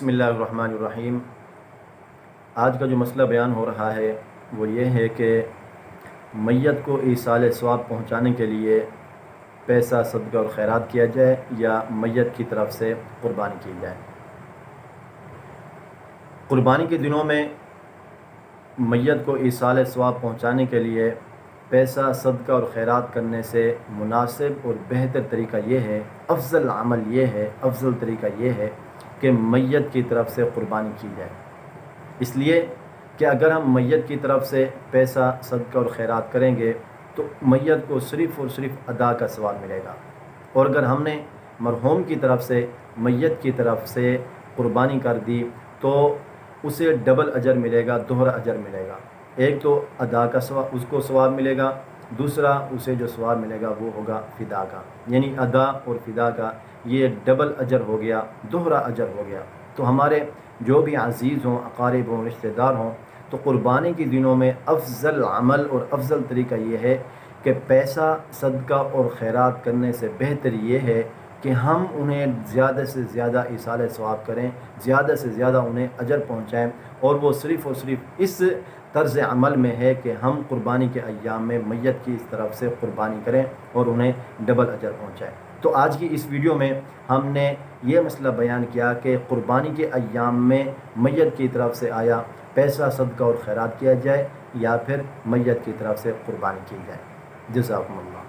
बिस्मिल्लाहिर्रहमानिर्रहीम। आज का जो मसला बयान हो रहा है वो ये है कि मैयत को ईसाल सवाब पहुँचाने के लिए पैसा सदका और खैरात किया जाए या मैयत की तरफ से क़ुरबानी की जाए। क़ुरबानी के दिनों में मैयत को ईसाल सवाब पहुँचाने के लिए पैसा सदका और खैरात करने से मुनासिब और बेहतर तरीका ये है, अफजल अमल ये है, अफजल तरीका ये है कि मैयत की तरफ से क़ुरबानी की जाए। इसलिए कि अगर हम मैयत की तरफ से पैसा सदका और खैरात करेंगे तो मैयत को सिर्फ़ और सिर्फ अदा का सवाब मिलेगा, और अगर हमने मरहूम की तरफ से मैयत की तरफ से क़ुरबानी कर दी तो उसे डबल अजर मिलेगा, दोहरा अजर मिलेगा। एक तो अदा का सवाब उसको सवाब मिलेगा, दूसरा उसे जो सवाब मिलेगा वो होगा फ़िदा का, यानी अदा और फ़िदा का ये डबल अजर हो गया, दोहरा अजर हो गया। तो हमारे जो भी अज़ीज़ हों, अक़ारिब हों, रिश्तेदार हों, तो क़ुरबानी के दिनों में अफजल अमल और अफजल तरीका ये है कि पैसा सदका और खैरात करने से बेहतर ये है कि हम उन्हें ज़्यादा से ज़्यादा ईसाल सवाब करें, ज़्यादा से ज़्यादा उन्हें अजर पहुँचाएँ, और वो सिर्फ़ और सिर्फ इस तर्ज़ अमल में है कि हम क़ुरबानी के अय्याम में मैयत की इस तरफ से क़ुरबानी करें और उन्हें डबल अजर पहुँचाएँ। तो आज की इस वीडियो में हमने ये मसला बयान किया कि क़ुरबानी के अय्याम में मैयत की तरफ से आया पैसा सदका और खैरात किया जाए या फिर मैयत की तरफ से क़ुरबानी की जाए। जज़ाकुमुल्लाह।